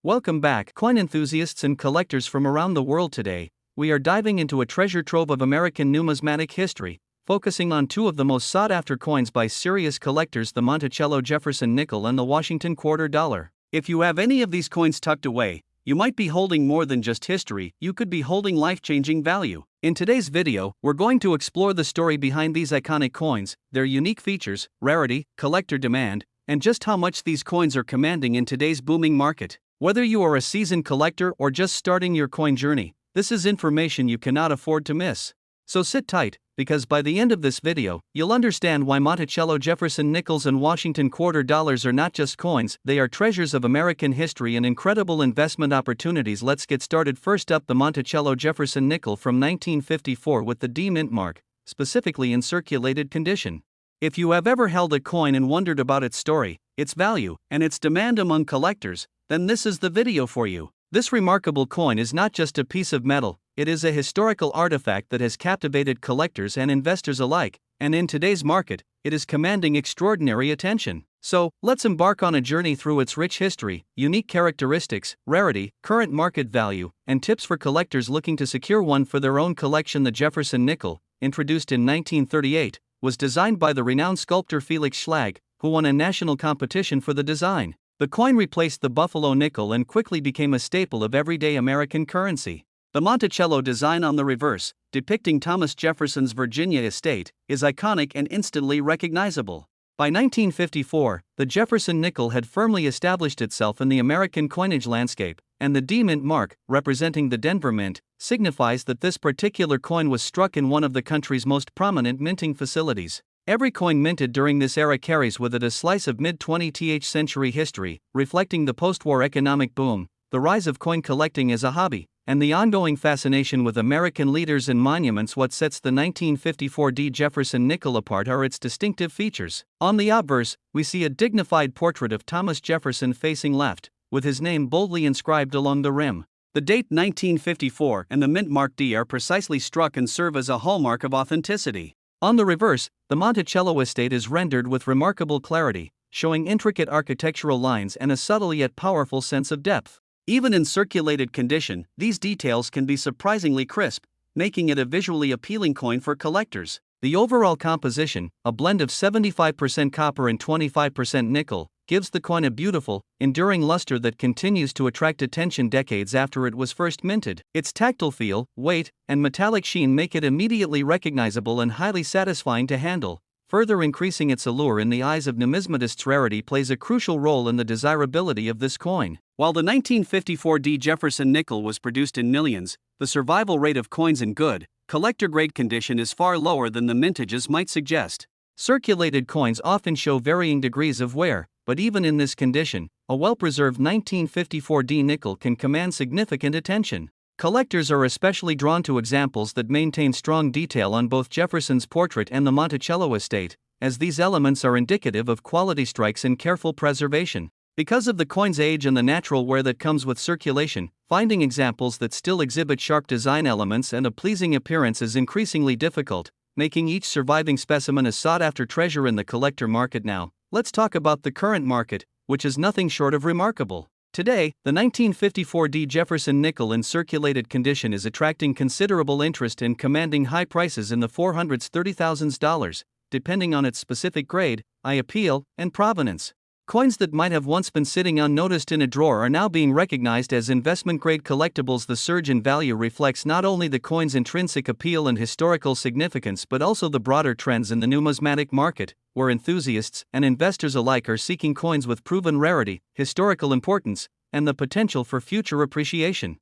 Welcome back, coin enthusiasts and collectors from around the world. Today, we are diving into a treasure trove of American numismatic history, focusing on two of the most sought-after coins by serious collectors, the Monticello Jefferson nickel and the Washington quarter dollar. If you have any of these coins tucked away, you might be holding more than just history, you could be holding life-changing value. In today's video, we're going to explore the story behind these iconic coins, their unique features, rarity, collector demand, and just how much these coins are commanding in today's booming market. Whether you are a seasoned collector or just starting your coin journey, this is information you cannot afford to miss. So sit tight, because by the end of this video, you'll understand why Monticello Jefferson nickels and Washington quarter dollars are not just coins, they are treasures of American history and incredible investment opportunities. Let's get started. First up, the Monticello Jefferson nickel from 1954 with the D mint mark, specifically in circulated condition. If you have ever held a coin and wondered about its story, its value, and its demand among collectors, then this is the video for you. This remarkable coin is not just a piece of metal, it is a historical artifact that has captivated collectors and investors alike, and in today's market, it is commanding extraordinary attention. So, let's embark on a journey through its rich history, unique characteristics, rarity, current market value, and tips for collectors looking to secure one for their own collection. The Jefferson nickel, introduced in 1938, was designed by the renowned sculptor Felix Schlag, who won a national competition for the design. The coin replaced the Buffalo nickel and quickly became a staple of everyday American currency. The Monticello design on the reverse, depicting Thomas Jefferson's Virginia estate, is iconic and instantly recognizable. By 1954, the Jefferson nickel had firmly established itself in the American coinage landscape, and the D mint mark, representing the Denver Mint, signifies that this particular coin was struck in one of the country's most prominent minting facilities. Every coin minted during this era carries with it a slice of mid-20th century history, reflecting the post-war economic boom, the rise of coin collecting as a hobby, and the ongoing fascination with American leaders and monuments. What sets the 1954 D Jefferson nickel apart are its distinctive features. On the obverse, we see a dignified portrait of Thomas Jefferson facing left, with his name boldly inscribed along the rim. The date 1954 and the mint mark D are precisely struck and serve as a hallmark of authenticity. On the reverse, the Monticello estate is rendered with remarkable clarity, showing intricate architectural lines and a subtle yet powerful sense of depth. Even in circulated condition, these details can be surprisingly crisp, making it a visually appealing coin for collectors. The overall composition, a blend of 75% copper and 25% nickel, gives the coin a beautiful, enduring luster that continues to attract attention decades after it was first minted. Its tactile feel, weight, and metallic sheen make it immediately recognizable and highly satisfying to handle, further increasing its allure in the eyes of numismatists. Rarity plays a crucial role in the desirability of this coin. While the 1954 D Jefferson nickel was produced in millions, the survival rate of coins in good, collector-grade condition is far lower than the mintages might suggest. Circulated coins often show varying degrees of wear, but even in this condition, a well-preserved 1954 D nickel can command significant attention. Collectors are especially drawn to examples that maintain strong detail on both Jefferson's portrait and the Monticello estate, as these elements are indicative of quality strikes and careful preservation. Because of the coin's age and the natural wear that comes with circulation, finding examples that still exhibit sharp design elements and a pleasing appearance is increasingly difficult, making each surviving specimen a sought-after treasure in the collector market. Now, let's talk about the current market, which is nothing short of remarkable. Today, the 1954 D Jefferson nickel in circulated condition is attracting considerable interest and commanding high prices in the $430,000, depending on its specific grade, eye appeal, and provenance. Coins that might have once been sitting unnoticed in a drawer are now being recognized as investment-grade collectibles. The surge in value reflects not only the coin's intrinsic appeal and historical significance but also the broader trends in the numismatic market, where enthusiasts and investors alike are seeking coins with proven rarity, historical importance, and the potential for future appreciation.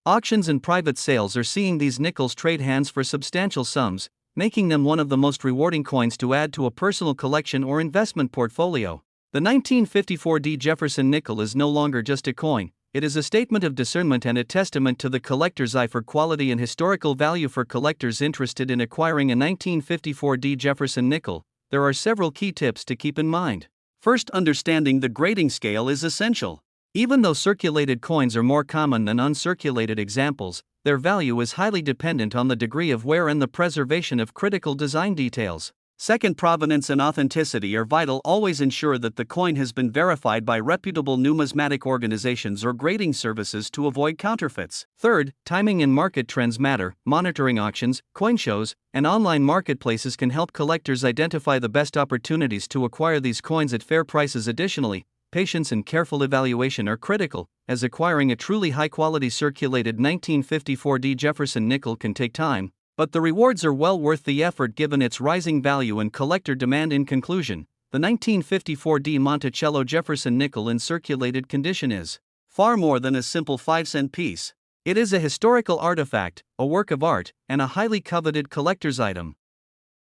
Auctions and private sales are seeing these nickels trade hands for substantial sums, making them one of the most rewarding coins to add to a personal collection or investment portfolio. The 1954 D Jefferson nickel is no longer just a coin, it is a statement of discernment and a testament to the collector's eye for quality and historical value. For collectors interested in acquiring a 1954 D Jefferson nickel, there are several key tips to keep in mind. First, understanding the grading scale is essential. Even though circulated coins are more common than uncirculated examples, their value is highly dependent on the degree of wear and the preservation of critical design details. Second, provenance and authenticity are vital. Always ensure that the coin has been verified by reputable numismatic organizations or grading services to avoid counterfeits. Third, timing and market trends matter. Monitoring auctions, coin shows, and online marketplaces can help collectors identify the best opportunities to acquire these coins at fair prices. Additionally, patience and careful evaluation are critical, as acquiring a truly high-quality circulated 1954 D Jefferson nickel can take time, but the rewards are well worth the effort given its rising value and collector demand. In conclusion, the 1954 D Monticello Jefferson nickel in circulated condition is far more than a simple 5-cent piece. It is a historical artifact, a work of art, and a highly coveted collector's item.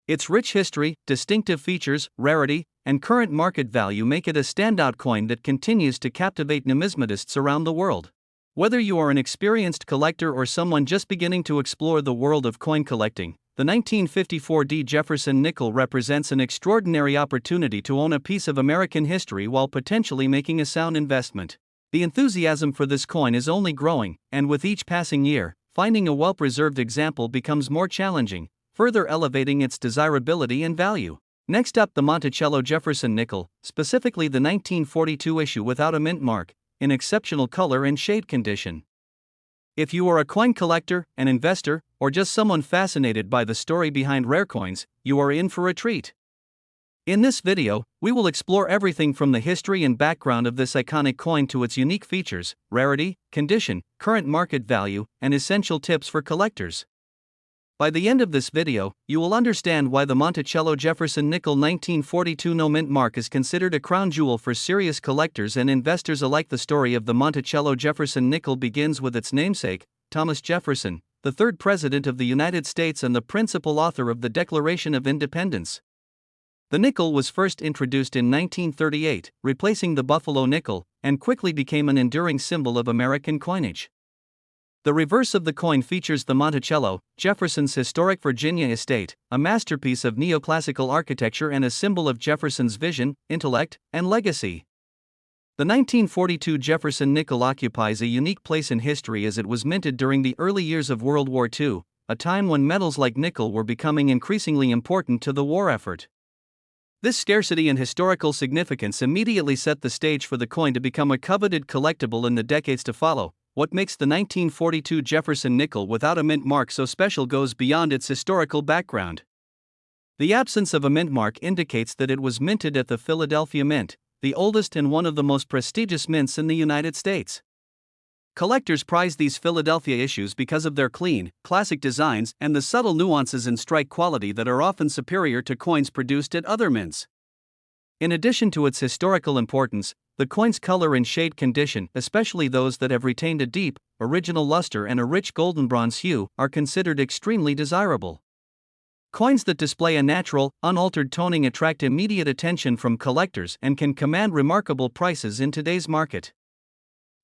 Its rich history, distinctive features, rarity, and current market value make it a standout coin that continues to captivate numismatists around the world. Whether you are an experienced collector or someone just beginning to explore the world of coin collecting, the 1954 D Jefferson nickel represents an extraordinary opportunity to own a piece of American history while potentially making a sound investment. The enthusiasm for this coin is only growing, and with each passing year, finding a well-preserved example becomes more challenging, further elevating its desirability and value. Next up, the Monticello Jefferson nickel, specifically the 1942 issue without a mint mark, in exceptional color and shade condition. If you are a coin collector, an investor, or just someone fascinated by the story behind rare coins, you are in for a treat. In this video, we will explore everything from the history and background of this iconic coin to its unique features, rarity, condition, current market value, and essential tips for collectors. By the end of this video, you will understand why the Monticello Jefferson nickel 1942 no mint mark is considered a crown jewel for serious collectors and investors alike. The story of the Monticello Jefferson nickel begins with its namesake, Thomas Jefferson, the third President of the United States and the principal author of the Declaration of Independence. The nickel was first introduced in 1938, replacing the Buffalo nickel, and quickly became an enduring symbol of American coinage. The reverse of the coin features the Monticello, Jefferson's historic Virginia estate, a masterpiece of neoclassical architecture and a symbol of Jefferson's vision, intellect, and legacy. The 1942 Jefferson nickel occupies a unique place in history as it was minted during the early years of World War II, a time when metals like nickel were becoming increasingly important to the war effort. This scarcity and historical significance immediately set the stage for the coin to become a coveted collectible in the decades to follow. What makes the 1942 Jefferson nickel without a mint mark so special goes beyond its historical background. The absence of a mint mark indicates that it was minted at the Philadelphia Mint, the oldest and one of the most prestigious mints in the United States. Collectors prize these Philadelphia issues because of their clean, classic designs and the subtle nuances in strike quality that are often superior to coins produced at other mints. In addition to its historical importance, the coin's color and shade condition, especially those that have retained a deep, original luster and a rich golden bronze hue, are considered extremely desirable. Coins that display a natural, unaltered toning attract immediate attention from collectors and can command remarkable prices in today's market.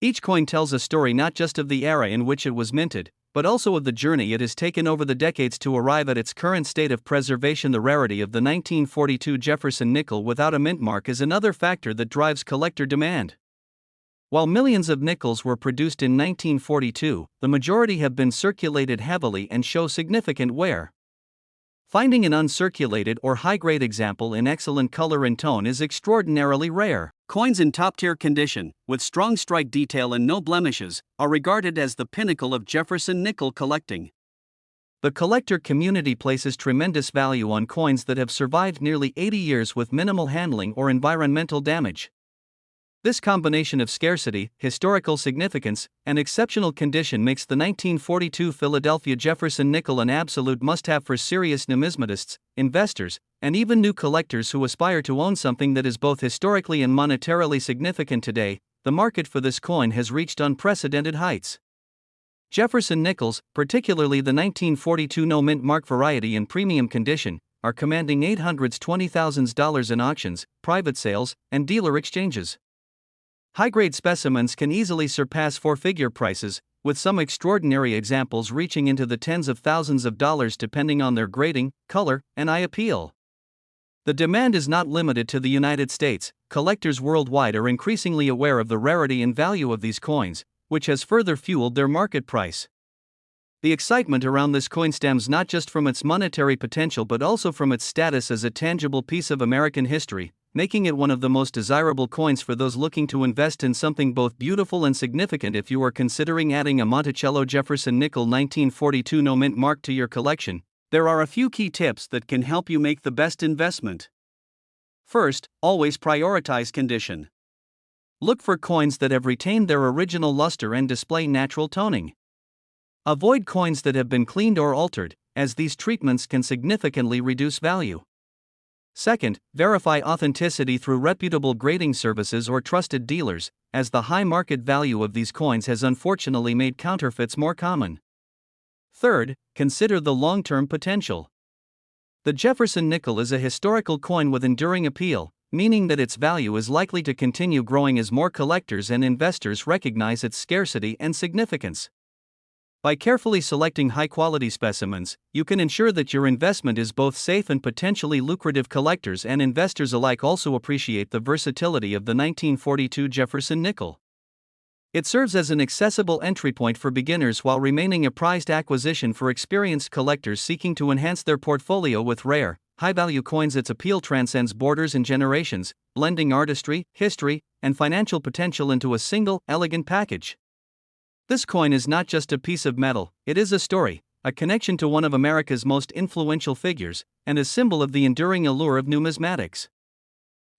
Each coin tells a story not just of the era in which it was minted, but also of the journey it has taken over the decades to arrive at its current state of preservation. The rarity of the 1942 Jefferson nickel without a mint mark is another factor that drives collector demand. While millions of nickels were produced in 1942, the majority have been circulated heavily and show significant wear. Finding an uncirculated or high-grade example in excellent color and tone is extraordinarily rare. Coins in top-tier condition, with strong strike detail and no blemishes, are regarded as the pinnacle of Jefferson nickel collecting. The collector community places tremendous value on coins that have survived nearly 80 years with minimal handling or environmental damage. This combination of scarcity, historical significance, and exceptional condition makes the 1942 Philadelphia Jefferson nickel an absolute must-have for serious numismatists, investors, and even new collectors who aspire to own something that is both historically and monetarily significant. Today, the market for this coin has reached unprecedented heights. Jefferson nickels, particularly the 1942 no mint mark variety in premium condition, are commanding $820,000 in auctions, private sales, and dealer exchanges. High-grade specimens can easily surpass four-figure prices, with some extraordinary examples reaching into the tens of thousands of dollars depending on their grading, color, and eye appeal. The demand is not limited to the United States. Collectors worldwide are increasingly aware of the rarity and value of these coins, which has further fueled their market price. The excitement around this coin stems not just from its monetary potential but also from its status as a tangible piece of American history, making it one of the most desirable coins for those looking to invest in something both beautiful and significant. If you are considering adding a Monticello Jefferson nickel 1942 no mint mark to your collection, there are a few key tips that can help you make the best investment. First, always prioritize condition. Look for coins that have retained their original luster and display natural toning. Avoid coins that have been cleaned or altered, as these treatments can significantly reduce value. Second, verify authenticity through reputable grading services or trusted dealers, as the high market value of these coins has unfortunately made counterfeits more common. Third, consider the long-term potential. The Jefferson nickel is a historical coin with enduring appeal, meaning that its value is likely to continue growing as more collectors and investors recognize its scarcity and significance. By carefully selecting high-quality specimens, you can ensure that your investment is both safe and potentially lucrative. Collectors and investors alike also appreciate the versatility of the 1942 Jefferson nickel. It serves as an accessible entry point for beginners while remaining a prized acquisition for experienced collectors seeking to enhance their portfolio with rare, high-value coins. Its appeal transcends borders and generations, blending artistry, history, and financial potential into a single, elegant package. This coin is not just a piece of metal, it is a story, a connection to one of America's most influential figures, and a symbol of the enduring allure of numismatics.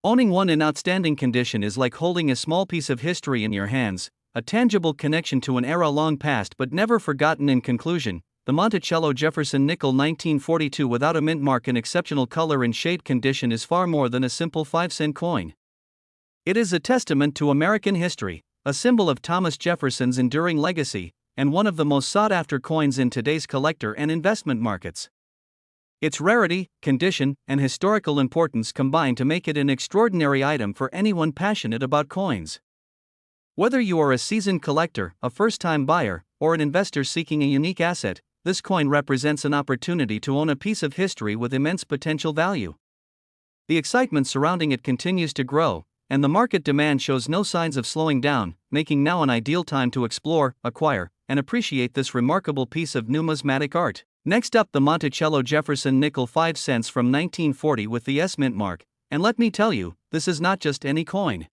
Owning one in outstanding condition is like holding a small piece of history in your hands, a tangible connection to an era long past but never forgotten. In conclusion, the Monticello Jefferson nickel 1942 without a mint mark in exceptional color and shade condition is far more than a simple 5-cent coin. It is a testament to American history, a symbol of Thomas Jefferson's enduring legacy, and one of the most sought-after coins in today's collector and investment markets. Its rarity, condition, and historical importance combine to make it an extraordinary item for anyone passionate about coins. Whether you are a seasoned collector, a first-time buyer, or an investor seeking a unique asset, this coin represents an opportunity to own a piece of history with immense potential value. The excitement surrounding it continues to grow, and the market demand shows no signs of slowing down, making now an ideal time to explore, acquire, and appreciate this remarkable piece of numismatic art. Next up, the Monticello Jefferson nickel 5 cents from 1940 with the S mint mark, and let me tell you, this is not just any coin.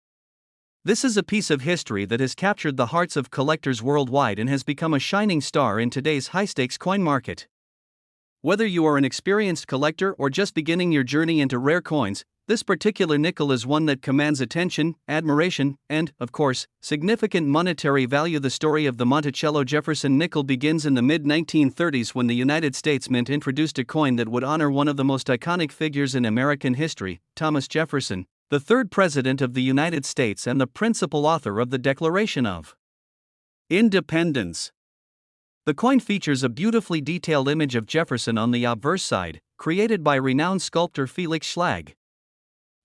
This is a piece of history that has captured the hearts of collectors worldwide and has become a shining star in today's high-stakes coin market. Whether you are an experienced collector or just beginning your journey into rare coins, this particular nickel is one that commands attention, admiration, and, of course, significant monetary value. The story of the Monticello Jefferson nickel begins in the mid-1930s when the United States Mint introduced a coin that would honor one of the most iconic figures in American history, Thomas Jefferson, the third President of the United States and the principal author of the Declaration of Independence. The coin features a beautifully detailed image of Jefferson on the obverse side, created by renowned sculptor Felix Schlag.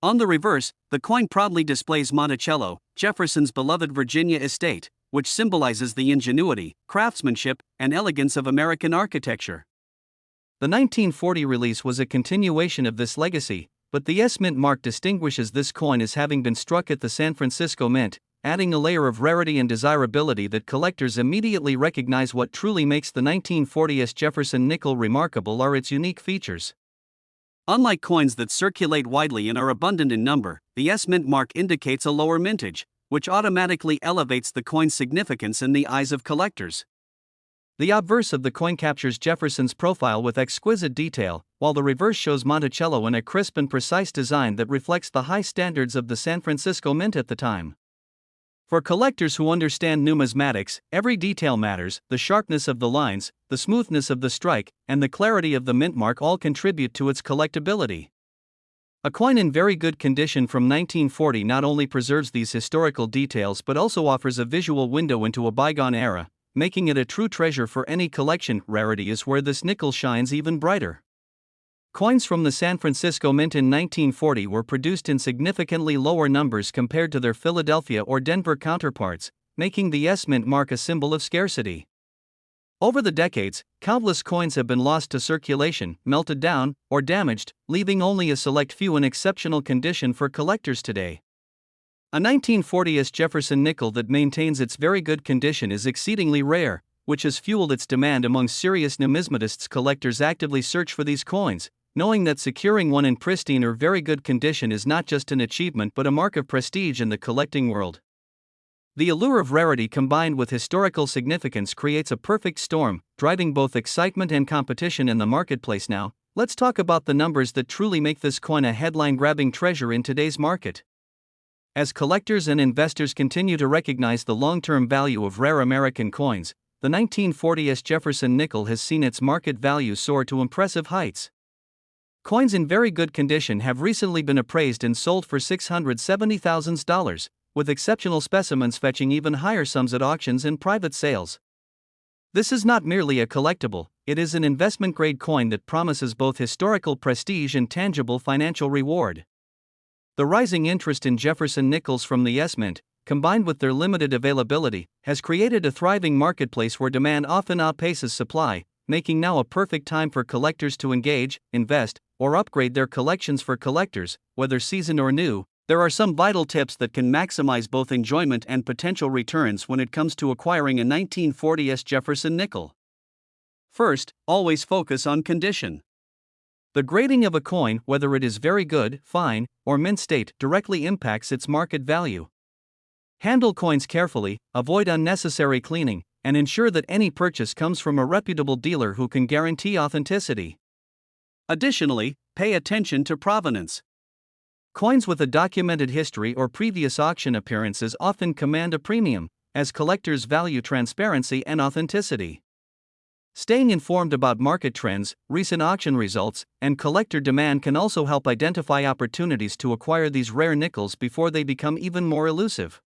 On the reverse, the coin proudly displays Monticello, Jefferson's beloved Virginia estate, which symbolizes the ingenuity, craftsmanship, and elegance of American architecture. The 1940 release was a continuation of this legacy, but the S mint mark distinguishes this coin as having been struck at the San Francisco Mint, adding a layer of rarity and desirability that collectors immediately recognize. What truly makes the 1940 S Jefferson nickel remarkable are its unique features. Unlike coins that circulate widely and are abundant in number, the S mint mark indicates a lower mintage, which automatically elevates the coin's significance in the eyes of collectors. The obverse of the coin captures Jefferson's profile with exquisite detail, while the reverse shows Monticello in a crisp and precise design that reflects the high standards of the San Francisco Mint at the time. For collectors who understand numismatics, every detail matters. The sharpness of the lines, the smoothness of the strike, and the clarity of the mint mark all contribute to its collectability. A coin in very good condition from 1940 not only preserves these historical details but also offers a visual window into a bygone era, making it a true treasure for any collection. Rarity is where this nickel shines even brighter. Coins from the San Francisco Mint in 1940 were produced in significantly lower numbers compared to their Philadelphia or Denver counterparts, making the S mint mark a symbol of scarcity. Over the decades, countless coins have been lost to circulation, melted down, or damaged, leaving only a select few in exceptional condition for collectors today. A 1940 S Jefferson nickel that maintains its very good condition is exceedingly rare, which has fueled its demand among serious numismatists. Collectors actively search for these coins, knowing that securing one in pristine or very good condition is not just an achievement but a mark of prestige in the collecting world. The allure of rarity combined with historical significance creates a perfect storm, driving both excitement and competition in the marketplace. Now, let's talk about the numbers that truly make this coin a headline-grabbing treasure in today's market. As collectors and investors continue to recognize the long-term value of rare American coins, the 1940 S Jefferson nickel has seen its market value soar to impressive heights. Coins in very good condition have recently been appraised and sold for $670,000, with exceptional specimens fetching even higher sums at auctions and private sales. This is not merely a collectible, it is an investment-grade coin that promises both historical prestige and tangible financial reward. The rising interest in Jefferson nickels from the S Mint, combined with their limited availability, has created a thriving marketplace where demand often outpaces supply, making now a perfect time for collectors to engage, invest, or upgrade their collections. For collectors, whether seasoned or new, there are some vital tips that can maximize both enjoyment and potential returns when it comes to acquiring a 1940 S Jefferson nickel. First, always focus on condition. The grading of a coin, whether it is very good, fine, or mint state, directly impacts its market value. Handle coins carefully, avoid unnecessary cleaning, and ensure that any purchase comes from a reputable dealer who can guarantee authenticity. Additionally, pay attention to provenance. Coins with a documented history or previous auction appearances often command a premium, as collectors value transparency and authenticity. Staying informed about market trends, recent auction results, and collector demand can also help identify opportunities to acquire these rare nickels before they become even more elusive.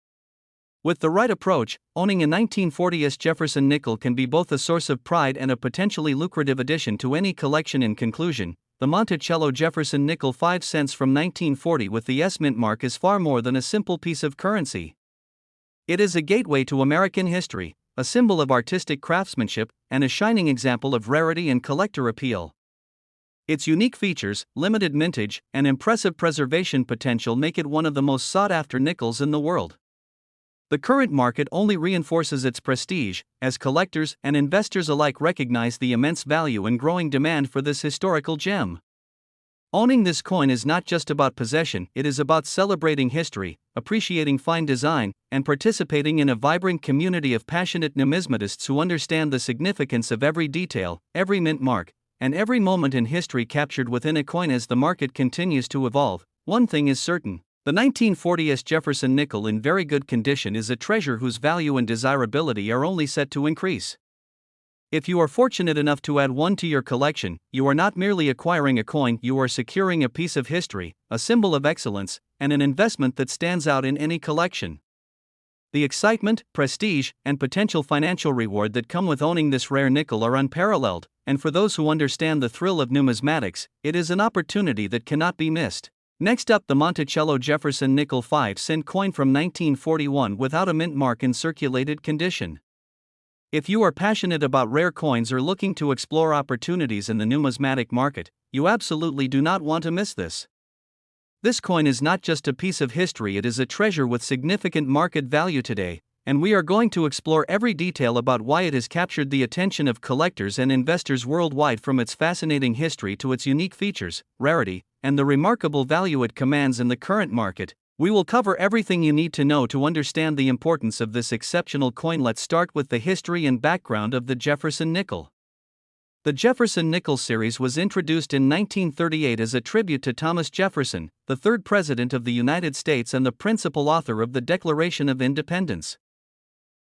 With the right approach, owning a 1940 S Jefferson nickel can be both a source of pride and a potentially lucrative addition to any collection. In conclusion, the Monticello Jefferson nickel 5 cents from 1940 with the S Mint mark is far more than a simple piece of currency. It is a gateway to American history, a symbol of artistic craftsmanship, and a shining example of rarity and collector appeal. Its unique features, limited mintage, and impressive preservation potential make it one of the most sought-after nickels in the world. The current market only reinforces its prestige, as collectors and investors alike recognize the immense value and growing demand for this historical gem. Owning this coin is not just about possession, it is about celebrating history, appreciating fine design, and participating in a vibrant community of passionate numismatists who understand the significance of every detail, every mint mark, and every moment in history captured within a coin. As the market continues to evolve, one thing is certain. The 1940 S Jefferson nickel in very good condition is a treasure whose value and desirability are only set to increase. If you are fortunate enough to add one to your collection, you are not merely acquiring a coin, you are securing a piece of history, a symbol of excellence, and an investment that stands out in any collection. The excitement, prestige, and potential financial reward that come with owning this rare nickel are unparalleled, and for those who understand the thrill of numismatics, it is an opportunity that cannot be missed. Next up, the Monticello Jefferson nickel 5 cent coin from 1941 without a mint mark in circulated condition. If you are passionate about rare coins or looking to explore opportunities in the numismatic market, you absolutely do not want to miss this. This coin is not just a piece of history, it is a treasure with significant market value today, and we are going to explore every detail about why it has captured the attention of collectors and investors worldwide, from its fascinating history to its unique features, rarity, and the remarkable value it commands in the current market. We will cover everything you need to know to understand the importance of this exceptional coin. Let's start with the history and background of the Jefferson nickel. The Jefferson nickel series was introduced in 1938 as a tribute to Thomas Jefferson, the third President of the United States and the principal author of the Declaration of Independence.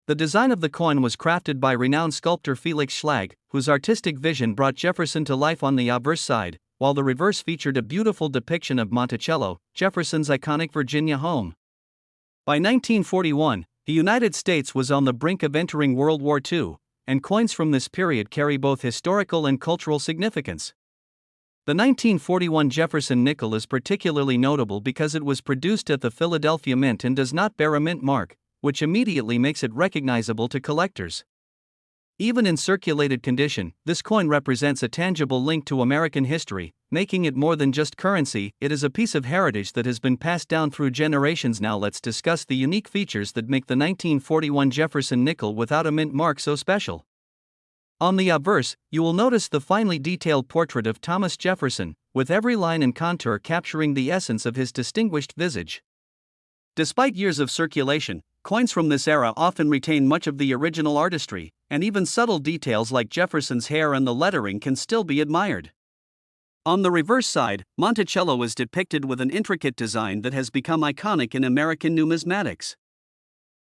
The design of the coin was crafted by renowned sculptor Felix Schlag, whose artistic vision brought Jefferson to life on the obverse side, while the reverse featured a beautiful depiction of Monticello, Jefferson's iconic Virginia home. By 1941, the United States was on the brink of entering World War II, and coins from this period carry both historical and cultural significance. The 1941 Jefferson nickel is particularly notable because it was produced at the Philadelphia Mint and does not bear a mint mark, which immediately makes it recognizable to collectors. Even in circulated condition, this coin represents a tangible link to American history, making it more than just currency. It is a piece of heritage that has been passed down through generations. Now let's discuss the unique features that make the 1941 Jefferson nickel without a mint mark so special. On the obverse, you will notice the finely detailed portrait of Thomas Jefferson, with every line and contour capturing the essence of his distinguished visage. Despite years of circulation, coins from this era often retain much of the original artistry, and even subtle details like Jefferson's hair and the lettering can still be admired. On the reverse side, Monticello is depicted with an intricate design that has become iconic in American numismatics.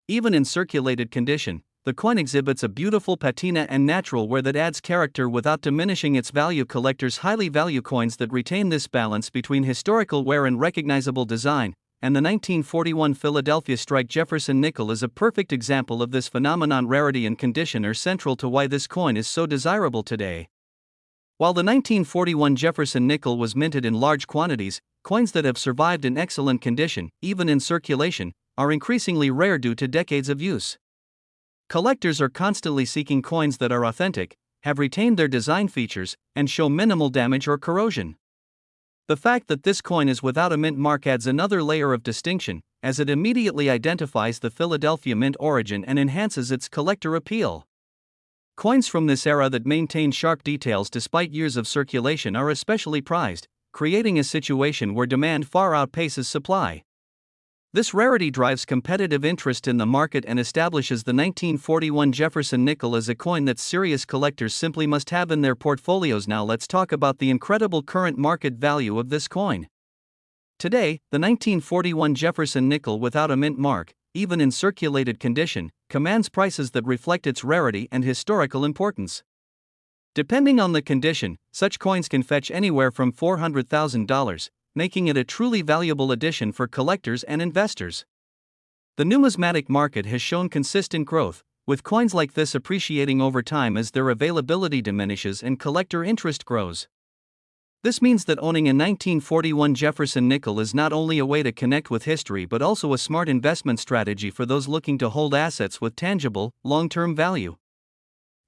Even in circulated condition, the coin exhibits a beautiful patina and natural wear that adds character without diminishing its value. Collectors highly value coins that retain this balance between historical wear and recognizable design, and the 1941 Philadelphia strike Jefferson nickel is a perfect example of this phenomenon. Rarity and condition are central to why this coin is so desirable today. While the 1941 Jefferson nickel was minted in large quantities, coins that have survived in excellent condition, even in circulation, are increasingly rare due to decades of use. Collectors are constantly seeking coins that are authentic, have retained their design features, and show minimal damage or corrosion. The fact that this coin is without a mint mark adds another layer of distinction, as it immediately identifies the Philadelphia mint origin and enhances its collector appeal. Coins from this era that maintain sharp details despite years of circulation are especially prized, creating a situation where demand far outpaces supply. This rarity drives competitive interest in the market and establishes the 1941 Jefferson nickel as a coin that serious collectors simply must have in their portfolios. Now let's talk about the incredible current market value of this coin. Today, the 1941 Jefferson nickel without a mint mark, even in circulated condition, commands prices that reflect its rarity and historical importance. Depending on the condition, such coins can fetch anywhere from $400,000, making it a truly valuable addition for collectors and investors. The numismatic market has shown consistent growth, with coins like this appreciating over time as their availability diminishes and collector interest grows. This means that owning a 1941 Jefferson nickel is not only a way to connect with history but also a smart investment strategy for those looking to hold assets with tangible, long-term value.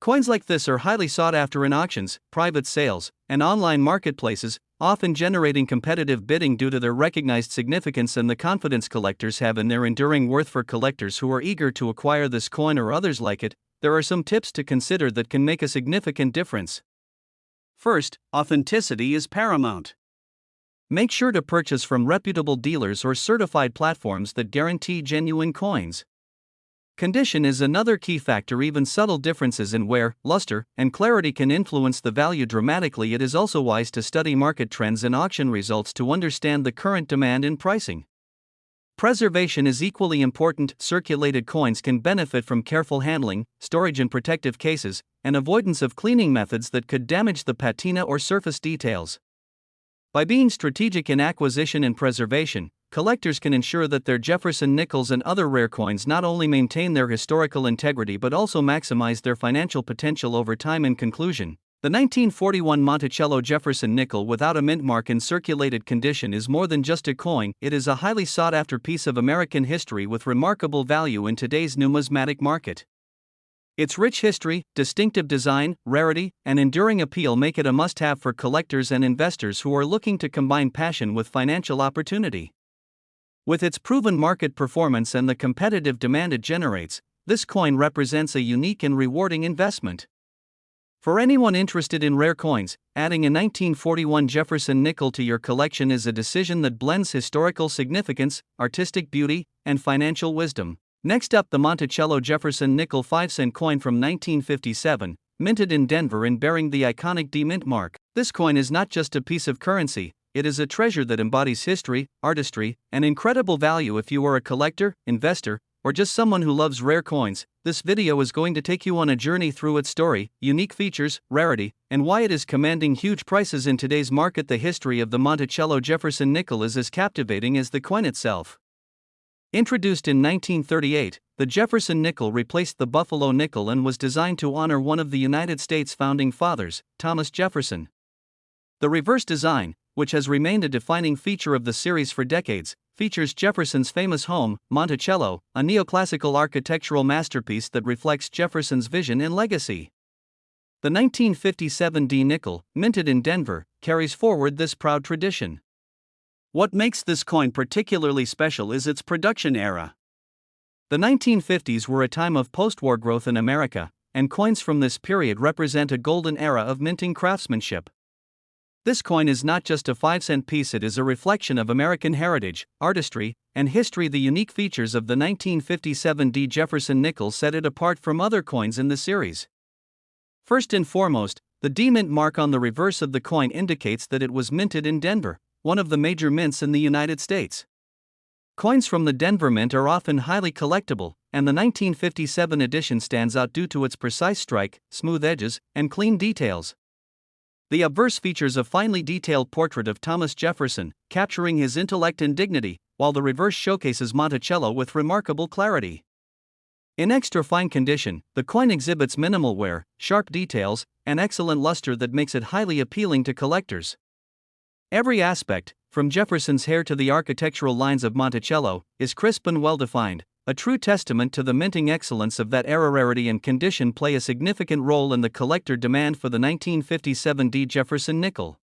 Coins like this are highly sought after in auctions, private sales, and online marketplaces, often generating competitive bidding due to their recognized significance and the confidence collectors have in their enduring worth. For collectors who are eager to acquire this coin or others like it, there are some tips to consider that can make a significant difference. First, authenticity is paramount. Make sure to purchase from reputable dealers or certified platforms that guarantee genuine coins. Condition is another key factor. Even subtle differences in wear, luster, and clarity can influence the value dramatically. It is also wise to study market trends and auction results to understand the current demand and pricing. Preservation is equally important. Circulated coins can benefit from careful handling, storage in protective cases, and avoidance of cleaning methods that could damage the patina or surface details. By being strategic in acquisition and preservation, collectors can ensure that their Jefferson nickels and other rare coins not only maintain their historical integrity but also maximize their financial potential over time. In conclusion, the 1941 Monticello Jefferson nickel without a mint mark in circulated condition is more than just a coin. It is a highly sought-after piece of American history with remarkable value in today's numismatic market. Its rich history, distinctive design, rarity, and enduring appeal make it a must-have for collectors and investors who are looking to combine passion with financial opportunity. With its proven market performance and the competitive demand it generates, this coin represents a unique and rewarding investment. For anyone interested in rare coins, adding a 1941 Jefferson nickel to your collection is a decision that blends historical significance, artistic beauty, and financial wisdom. Next up, the Monticello Jefferson nickel 5-cent coin from 1957, minted in Denver and bearing the iconic D mint mark. This coin is not just a piece of currency, it is a treasure that embodies history, artistry, and incredible value. If you are a collector, investor, or just someone who loves rare coins, this video is going to take you on a journey through its story, unique features, rarity, and why it is commanding huge prices in today's market. The history of the Monticello Jefferson nickel is as captivating as the coin itself. Introduced in 1938, the Jefferson nickel replaced the Buffalo nickel and was designed to honor one of the United States' founding fathers, Thomas Jefferson. The reverse design, which has remained a defining feature of the series for decades, features Jefferson's famous home, Monticello, a neoclassical architectural masterpiece that reflects Jefferson's vision and legacy. The 1957 D nickel, minted in Denver, carries forward this proud tradition. What makes this coin particularly special is its production era. The 1950s were a time of post-war growth in America, and coins from this period represent a golden era of minting craftsmanship. This coin is not just a 5-cent piece, it is a reflection of American heritage, artistry, and history. The unique features of the 1957 D Jefferson nickel set it apart from other coins in the series. First and foremost, the D mint mark on the reverse of the coin indicates that it was minted in Denver, one of the major mints in the United States. Coins from the Denver Mint are often highly collectible, and the 1957 edition stands out due to its precise strike, smooth edges, and clean details. The obverse features a finely detailed portrait of Thomas Jefferson, capturing his intellect and dignity, while the reverse showcases Monticello with remarkable clarity. In extra fine condition, the coin exhibits minimal wear, sharp details, and excellent luster that makes it highly appealing to collectors. Every aspect, from Jefferson's hair to the architectural lines of Monticello, is crisp and well-defined, a true testament to the minting excellence of that era. Rarity and condition play a significant role in the collector demand for the 1957 D Jefferson nickel.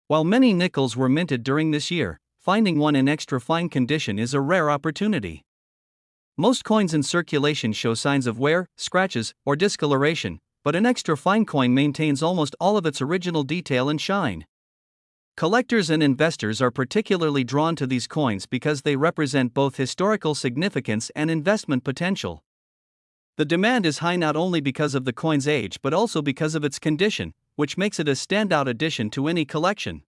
While many nickels were minted during this year, finding one in extra fine condition is a rare opportunity. Most coins in circulation show signs of wear, scratches, or discoloration, but an extra fine coin maintains almost all of its original detail and shine. Collectors and investors are particularly drawn to these coins because they represent both historical significance and investment potential. The demand is high not only because of the coin's age but also because of its condition, which makes it a standout addition to any collection.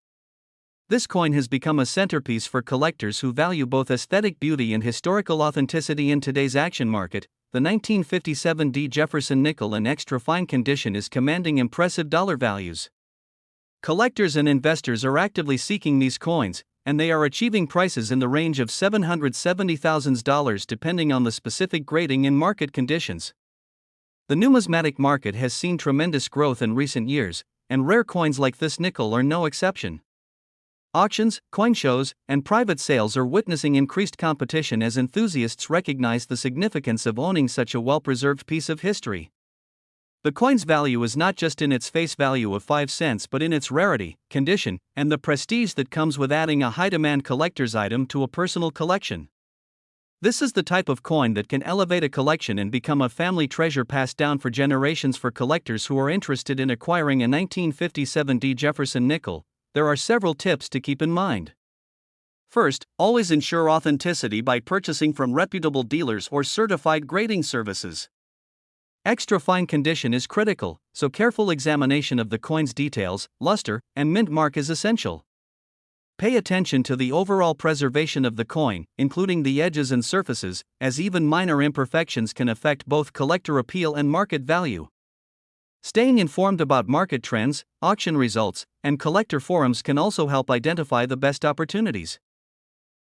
This coin has become a centerpiece for collectors who value both aesthetic beauty and historical authenticity. In today's action market, the 1957 D Jefferson nickel in extra fine condition is commanding impressive dollar values. Collectors and investors are actively seeking these coins, and they are achieving prices in the range of $770,000 depending on the specific grading and market conditions. The numismatic market has seen tremendous growth in recent years, and rare coins like this nickel are no exception. Auctions, coin shows, and private sales are witnessing increased competition as enthusiasts recognize the significance of owning such a well-preserved piece of history. The coin's value is not just in its face value of 5 cents but in its rarity, condition, and the prestige that comes with adding a high-demand collector's item to a personal collection. This is the type of coin that can elevate a collection and become a family treasure passed down for generations. For collectors who are interested in acquiring a 1957 D Jefferson nickel, there are several tips to keep in mind. First, always ensure authenticity by purchasing from reputable dealers or certified grading services. Extra fine condition is critical, so careful examination of the coin's details, luster, and mint mark is essential. Pay attention to the overall preservation of the coin, including the edges and surfaces, as even minor imperfections can affect both collector appeal and market value. Staying informed about market trends, auction results, and collector forums can also help identify the best opportunities.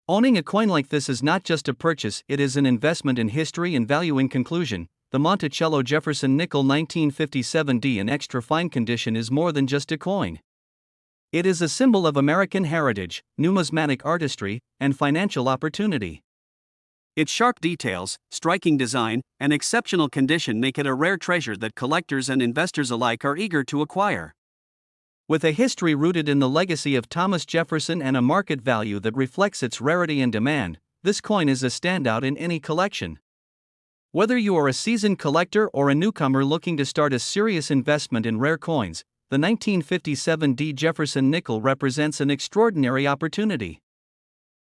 Owning a coin like this is not just a purchase, it is an investment in history and value. In conclusion, the Monticello Jefferson nickel 1957 D in extra fine condition is more than just a coin. It is a symbol of American heritage, numismatic artistry, and financial opportunity. Its sharp details, striking design, and exceptional condition make it a rare treasure that collectors and investors alike are eager to acquire. With a history rooted in the legacy of Thomas Jefferson and a market value that reflects its rarity and demand, this coin is a standout in any collection. Whether you are a seasoned collector or a newcomer looking to start a serious investment in rare coins, the 1957 D Jefferson nickel represents an extraordinary opportunity.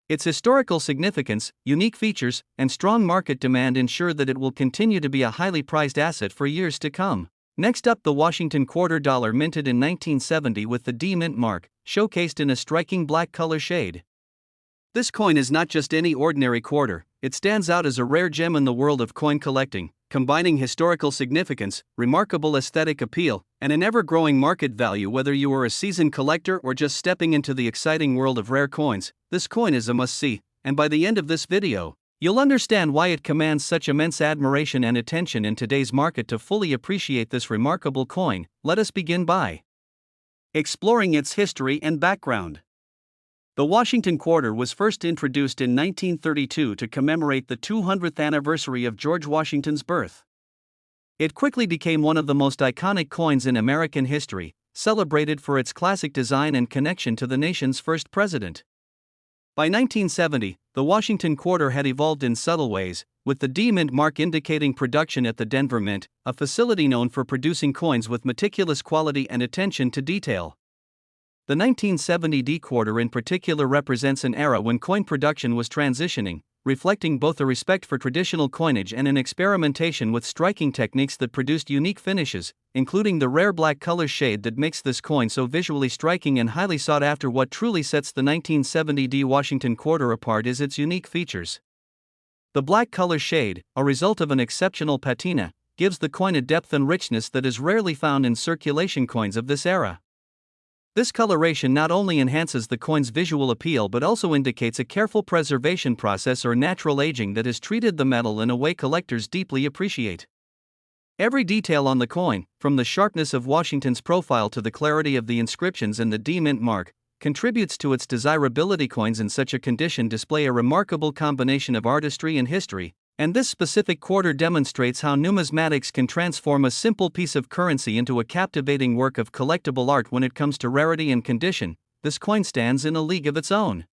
Its historical significance, unique features, and strong market demand ensure that it will continue to be a highly prized asset for years to come. Next up, the Washington quarter dollar minted in 1970 with the D mint mark, showcased in a striking black color shade. This coin is not just any ordinary quarter, it stands out as a rare gem in the world of coin collecting, combining historical significance, remarkable aesthetic appeal, and an ever-growing market value. Whether you are a seasoned collector or just stepping into the exciting world of rare coins, this coin is a must-see, and by the end of this video, you'll understand why it commands such immense admiration and attention in today's market. To fully appreciate this remarkable coin, let us begin by exploring its history and background. The Washington quarter was first introduced in 1932 to commemorate the 200th anniversary of George Washington's birth. It quickly became one of the most iconic coins in American history, celebrated for its classic design and connection to the nation's first president. By 1970, the Washington quarter had evolved in subtle ways, with the D Mint mark indicating production at the Denver Mint, a facility known for producing coins with meticulous quality and attention to detail. The 1970 D quarter in particular represents an era when coin production was transitioning, reflecting both a respect for traditional coinage and an experimentation with striking techniques that produced unique finishes, including the rare black color shade that makes this coin so visually striking and highly sought after. What truly sets the 1970 D Washington quarter apart is its unique features. The black color shade, a result of an exceptional patina, gives the coin a depth and richness that is rarely found in circulation coins of this era. This coloration not only enhances the coin's visual appeal but also indicates a careful preservation process or natural aging that has treated the metal in a way collectors deeply appreciate. Every detail on the coin, from the sharpness of Washington's profile to the clarity of the inscriptions and the D Mint mark, contributes to its desirability. Coins in such a condition display a remarkable combination of artistry and history, and this specific quarter demonstrates how numismatics can transform a simple piece of currency into a captivating work of collectible art. When it comes to rarity and condition, this coin stands in a league of its own.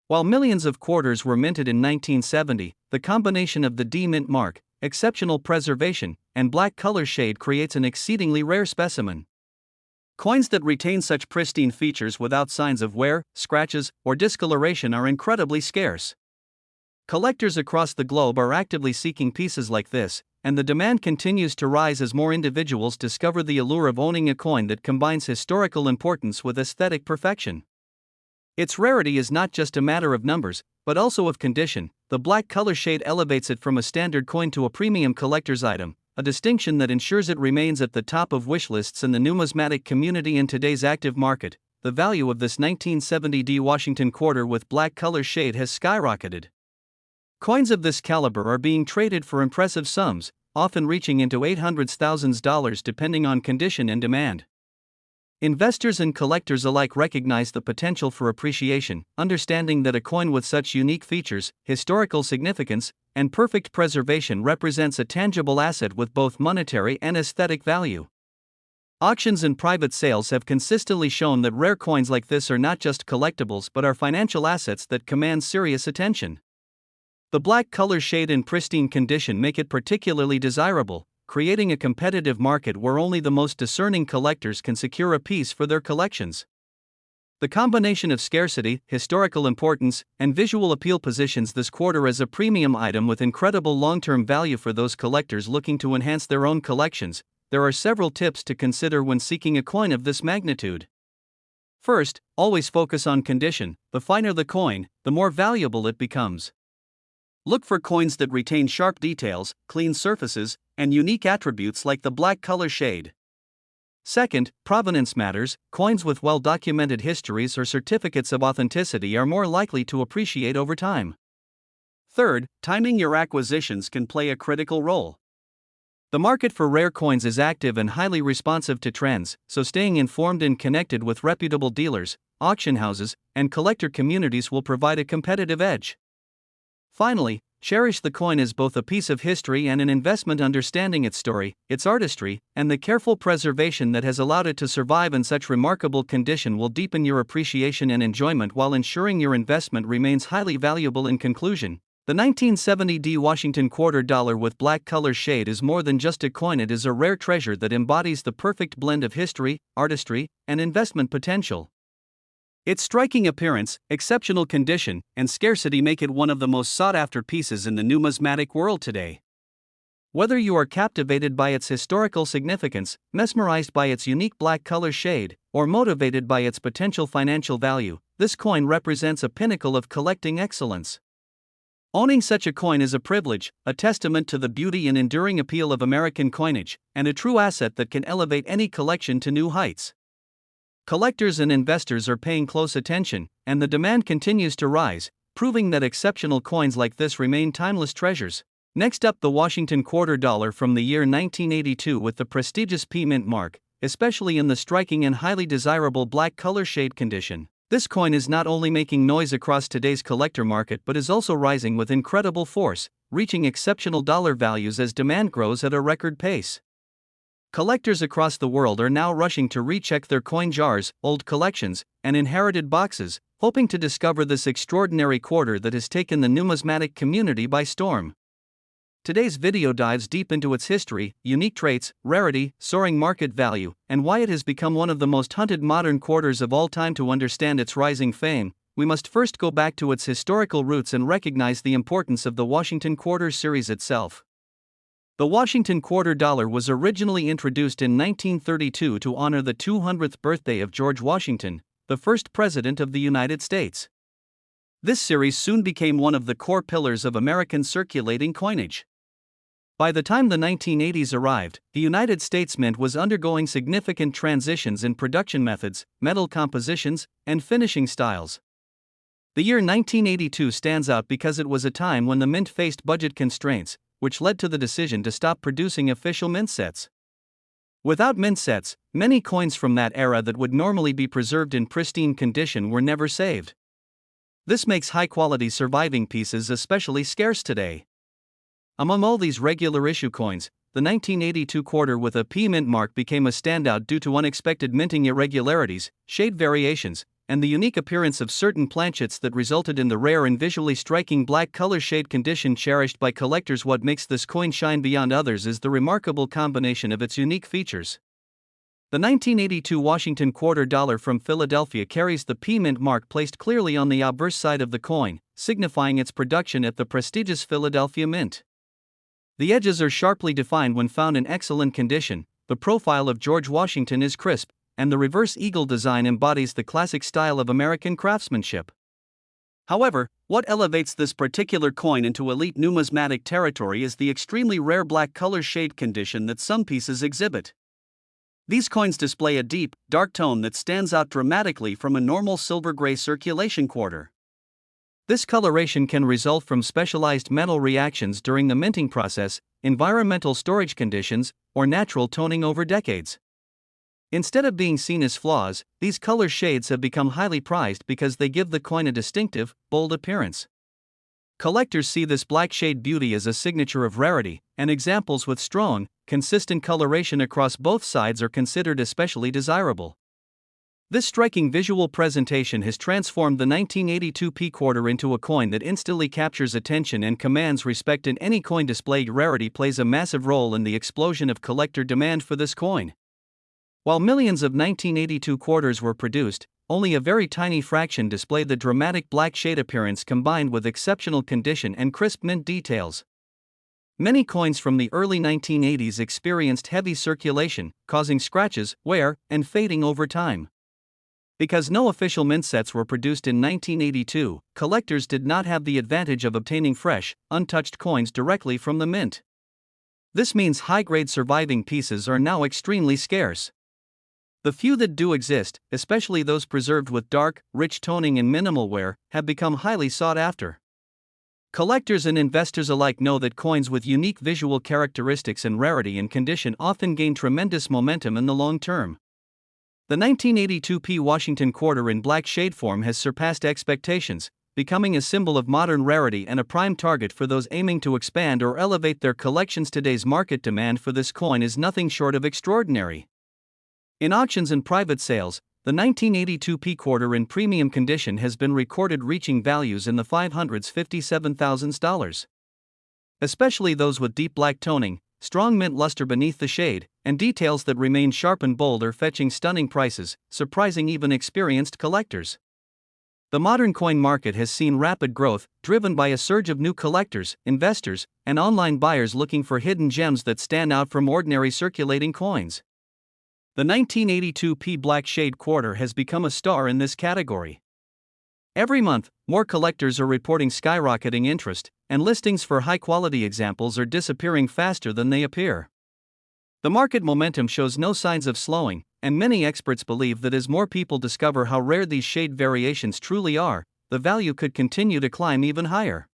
While millions of quarters were minted in 1970, the combination of the D Mint mark, exceptional preservation, and black color shade creates an exceedingly rare specimen. Coins that retain such pristine features without signs of wear, scratches, or discoloration are incredibly scarce. Collectors across the globe are actively seeking pieces like this, and the demand continues to rise as more individuals discover the allure of owning a coin that combines historical importance with aesthetic perfection. Its rarity is not just a matter of numbers, but also of condition. The black color shade elevates it from a standard coin to a premium collector's item, a distinction that ensures it remains at the top of wish lists in the numismatic community. In today's active market, the value of this 1970 D Washington quarter with black color shade has skyrocketed. Coins of this caliber are being traded for impressive sums, often reaching into $800,000 depending on condition and demand. Investors and collectors alike recognize the potential for appreciation, understanding that a coin with such unique features, historical significance, and perfect preservation represents a tangible asset with both monetary and aesthetic value. Auctions and private sales have consistently shown that rare coins like this are not just collectibles but are financial assets that command serious attention. The black color shade and pristine condition make it particularly desirable, creating a competitive market where only the most discerning collectors can secure a piece for their collections. The combination of scarcity, historical importance, and visual appeal positions this quarter as a premium item with incredible long-term value for those collectors looking to enhance their own collections. There are several tips to consider when seeking a coin of this magnitude. First, always focus on condition. The finer the coin, the more valuable it becomes. Look for coins that retain sharp details, clean surfaces, and unique attributes like the black color shade. Second, provenance matters. Coins with well-documented histories or certificates of authenticity are more likely to appreciate over time. Third, timing your acquisitions can play a critical role. The market for rare coins is active and highly responsive to trends, so staying informed and connected with reputable dealers, auction houses, and collector communities will provide a competitive edge. Finally, cherish the coin as both a piece of history and an investment. Understanding its story, its artistry, and the careful preservation that has allowed it to survive in such remarkable condition will deepen your appreciation and enjoyment while ensuring your investment remains highly valuable. In conclusion, the 1970 D Washington quarter dollar with black color shade is more than just a coin. It is a rare treasure that embodies the perfect blend of history, artistry, and investment potential. Its striking appearance, exceptional condition, and scarcity make it one of the most sought-after pieces in the numismatic world today. Whether you are captivated by its historical significance, mesmerized by its unique black color shade, or motivated by its potential financial value, this coin represents a pinnacle of collecting excellence. Owning such a coin is a privilege, a testament to the beauty and enduring appeal of American coinage, and a true asset that can elevate any collection to new heights. Collectors and investors are paying close attention, and the demand continues to rise, proving that exceptional coins like this remain timeless treasures. Next up, the Washington quarter dollar from the year 1982 with the prestigious P Mint mark, especially in the striking and highly desirable black color shade condition. This coin is not only making noise across today's collector market but is also rising with incredible force, reaching exceptional dollar values as demand grows at a record pace. Collectors across the world are now rushing to recheck their coin jars, old collections, and inherited boxes, hoping to discover this extraordinary quarter that has taken the numismatic community by storm. Today's video dives deep into its history, unique traits, rarity, soaring market value, and why it has become one of the most hunted modern quarters of all time. To understand its rising fame, we must first go back to its historical roots and recognize the importance of the Washington Quarter series itself. The Washington Quarter Dollar was originally introduced in 1932 to honor the 200th birthday of George Washington, the first President of the United States. This series soon became one of the core pillars of American circulating coinage. By the time the 1980s arrived, the United States Mint was undergoing significant transitions in production methods, metal compositions, and finishing styles. The year 1982 stands out because it was a time when the Mint faced budget constraints, which led to the decision to stop producing official mint sets. Without mint sets, many coins from that era that would normally be preserved in pristine condition were never saved. This makes high-quality surviving pieces especially scarce today. Among all these regular issue coins, the 1982 quarter with a P mint mark became a standout due to unexpected minting irregularities, shade variations, and the unique appearance of certain planchets that resulted in the rare and visually striking black color shade condition cherished by collectors. What makes this coin shine beyond others is the remarkable combination of its unique features. The 1982 Washington Quarter Dollar from Philadelphia carries the P mint mark placed clearly on the obverse side of the coin, signifying its production at the prestigious Philadelphia Mint. The edges are sharply defined when found in excellent condition, the profile of George Washington is crisp, and the reverse eagle design embodies the classic style of American craftsmanship. However, what elevates this particular coin into elite numismatic territory is the extremely rare black color shade condition that some pieces exhibit. These coins display a deep, dark tone that stands out dramatically from a normal silver-gray circulation quarter. This coloration can result from specialized metal reactions during the minting process, environmental storage conditions, or natural toning over decades. Instead of being seen as flaws, these color shades have become highly prized because they give the coin a distinctive, bold appearance. Collectors see this black shade beauty as a signature of rarity, and examples with strong, consistent coloration across both sides are considered especially desirable. This striking visual presentation has transformed the 1982 P quarter into a coin that instantly captures attention and commands respect. In any coin display, rarity plays a massive role in the explosion of collector demand for this coin. While millions of 1982 quarters were produced, only a very tiny fraction displayed the dramatic black shade appearance combined with exceptional condition and crisp mint details. Many coins from the early 1980s experienced heavy circulation, causing scratches, wear, and fading over time. Because no official mint sets were produced in 1982, collectors did not have the advantage of obtaining fresh, untouched coins directly from the mint. This means high-grade surviving pieces are now extremely scarce. The few that do exist, especially those preserved with dark, rich toning and minimal wear, have become highly sought after. Collectors and investors alike know that coins with unique visual characteristics and rarity and condition often gain tremendous momentum in the long term. The 1982 P Washington Quarter in black shade form has surpassed expectations, becoming a symbol of modern rarity and a prime target for those aiming to expand or elevate their collections. Today's market demand for this coin is nothing short of extraordinary. In auctions and private sales, the 1982 P quarter in premium condition has been recorded reaching values in the $557,000. Especially those with deep black toning, strong mint luster beneath the shade, and details that remain sharp and bold are fetching stunning prices, surprising even experienced collectors. The modern coin market has seen rapid growth, driven by a surge of new collectors, investors, and online buyers looking for hidden gems that stand out from ordinary circulating coins. The 1982 P Black Shade Quarter has become a star in this category. Every month, more collectors are reporting skyrocketing interest, and listings for high-quality examples are disappearing faster than they appear. The market momentum shows no signs of slowing, and many experts believe that as more people discover how rare these shade variations truly are, the value could continue to climb even higher.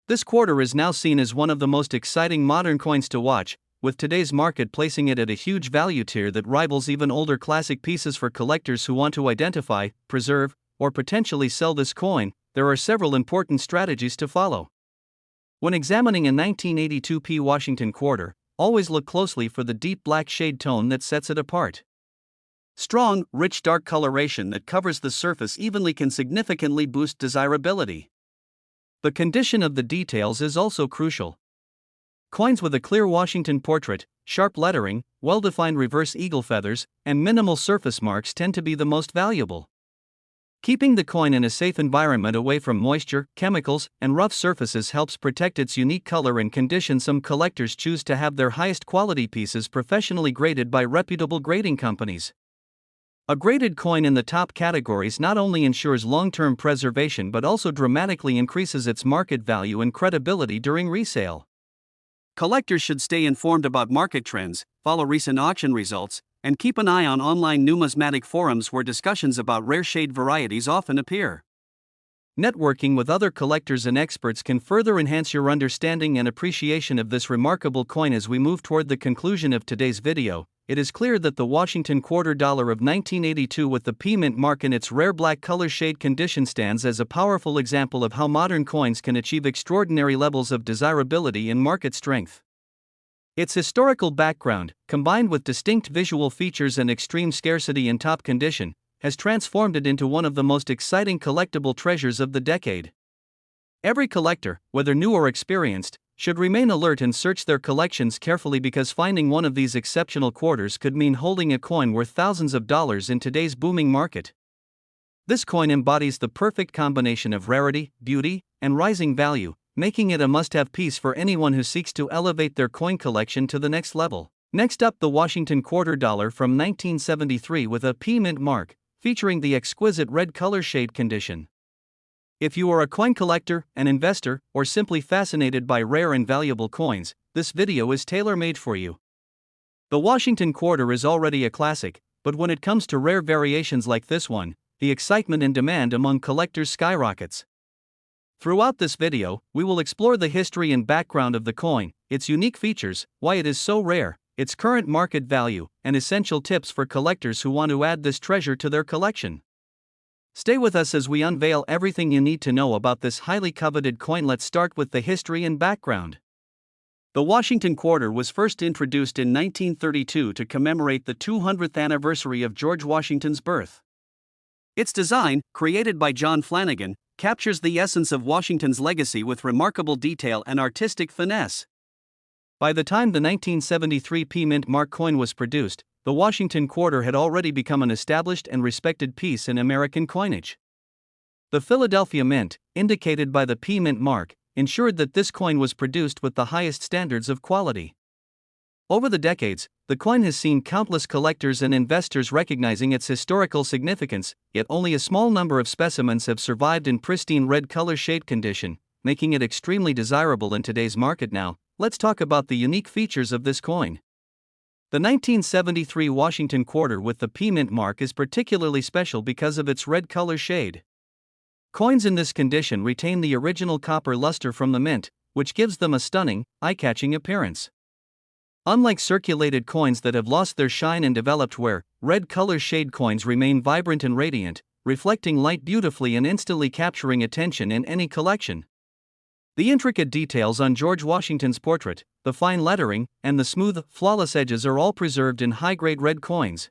This quarter is now seen as one of the most exciting modern coins to watch, with today's market placing it at a huge value tier that rivals even older classic pieces. For collectors who want to identify, preserve, or potentially sell this coin, there are several important strategies to follow. When examining a 1982 P Washington Quarter, always look closely for the deep black shade tone that sets it apart. Strong, rich dark coloration that covers the surface evenly can significantly boost desirability. The condition of the details is also crucial. Coins with a clear Washington portrait, sharp lettering, well-defined reverse eagle feathers, and minimal surface marks tend to be the most valuable. Keeping the coin in a safe environment away from moisture, chemicals, and rough surfaces helps protect its unique color and condition. Some collectors choose to have their highest quality pieces professionally graded by reputable grading companies. A graded coin in the top categories not only ensures long-term preservation but also dramatically increases its market value and credibility during resale. Collectors should stay informed about market trends, follow recent auction results, and keep an eye on online numismatic forums where discussions about rare shade varieties often appear. Networking with other collectors and experts can further enhance your understanding and appreciation of this remarkable coin. As we move toward the conclusion of today's video, it is clear that the Washington $quarter of 1982 with the P mint mark in its rare black color shade condition stands as a powerful example of how modern coins can achieve extraordinary levels of desirability and market strength. Its historical background, combined with distinct visual features and extreme scarcity in top condition, has transformed it into one of the most exciting collectible treasures of the decade. Every collector, whether new or experienced, should remain alert and search their collections carefully, because finding one of these exceptional quarters could mean holding a coin worth thousands of dollars in today's booming market. This coin embodies the perfect combination of rarity, beauty, and rising value, making it a must-have piece for anyone who seeks to elevate their coin collection to the next level. Next up, the Washington $quarter from 1973 with a P mint mark, featuring the exquisite red color shade condition. If you are a coin collector, an investor, or simply fascinated by rare and valuable coins, this video is tailor-made for you. The Washington $quarter is already a classic, but when it comes to rare variations like this one, the excitement and demand among collectors skyrockets. Throughout this video, we will explore the history and background of the coin, its unique features, why it is so rare, its current market value, and essential tips for collectors who want to add this treasure to their collection. Stay with us as we unveil everything you need to know about this highly coveted coin. Let's start with the history and background. The Washington $quarter was first introduced in 1932 to commemorate the 200th anniversary of George Washington's birth. Its design, created by John Flanagan, captures the essence of Washington's legacy with remarkable detail and artistic finesse. By the time the 1973 P mint mark coin was produced, the Washington $quarter had already become an established and respected piece in American coinage. The Philadelphia Mint, indicated by the P mint mark, ensured that this coin was produced with the highest standards of quality. Over the decades, the coin has seen countless collectors and investors recognizing its historical significance, yet only a small number of specimens have survived in pristine red color shade condition, making it extremely desirable in today's market. Now, let's talk about the unique features of this coin. The 1973 Washington $quarter with the P mint mark is particularly special because of its red color shade. Coins in this condition retain the original copper luster from the mint, which gives them a stunning, eye-catching appearance. Unlike circulated coins that have lost their shine and developed wear, red color shade coins remain vibrant and radiant, reflecting light beautifully and instantly capturing attention in any collection. The intricate details on George Washington's portrait, the fine lettering, and the smooth, flawless edges are all preserved in high-grade red coins.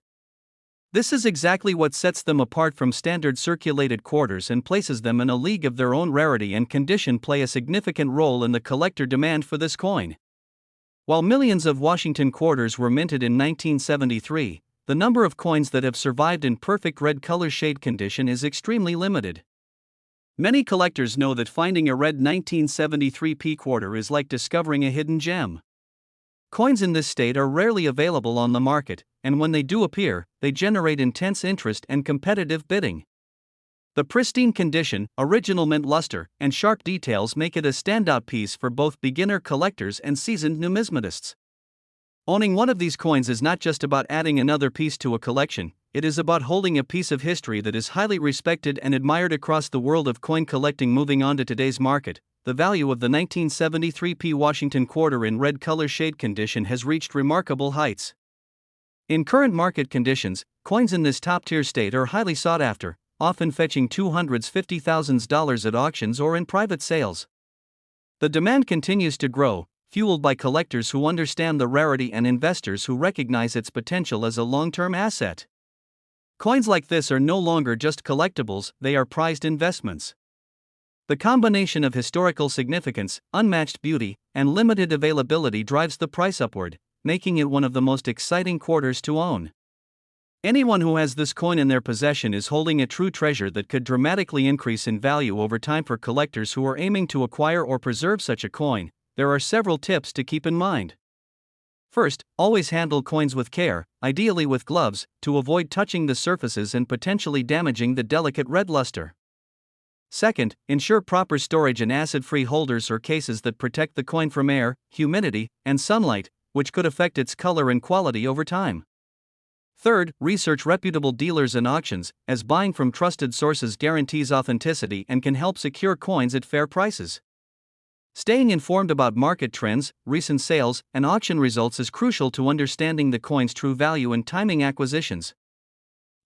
This is exactly what sets them apart from standard circulated quarters and places them in a league of their own. Rarity and condition play a significant role in the collector demand for this coin. While millions of Washington $quarters were minted in 1973, the number of coins that have survived in perfect red color shade condition is extremely limited. Many collectors know that finding a red 1973 P $quarter is like discovering a hidden gem. Coins in this state are rarely available on the market, and when they do appear, they generate intense interest and competitive bidding. The pristine condition, original mint luster, and sharp details make it a standout piece for both beginner collectors and seasoned numismatists. Owning one of these coins is not just about adding another piece to a collection, it is about holding a piece of history that is highly respected and admired across the world of coin collecting. Moving on to today's market, the value of the 1973 P Washington $quarter in red color shade condition has reached remarkable heights. In current market conditions, coins in this top-tier state are highly sought after, often fetching $250,000 at auctions or in private sales. The demand continues to grow, fueled by collectors who understand the rarity and investors who recognize its potential as a long-term asset. Coins like this are no longer just collectibles, they are prized investments. The combination of historical significance, unmatched beauty, and limited availability drives the price upward, making it one of the most exciting quarters to own. Anyone who has this coin in their possession is holding a true treasure that could dramatically increase in value over time. For collectors who are aiming to acquire or preserve such a coin, there are several tips to keep in mind. First, always handle coins with care, ideally with gloves, to avoid touching the surfaces and potentially damaging the delicate red luster. Second, ensure proper storage in acid-free holders or cases that protect the coin from air, humidity, and sunlight, which could affect its color and quality over time. Third, research reputable dealers and auctions, as buying from trusted sources guarantees authenticity and can help secure coins at fair prices. Staying informed about market trends, recent sales, and auction results is crucial to understanding the coin's true value and timing acquisitions.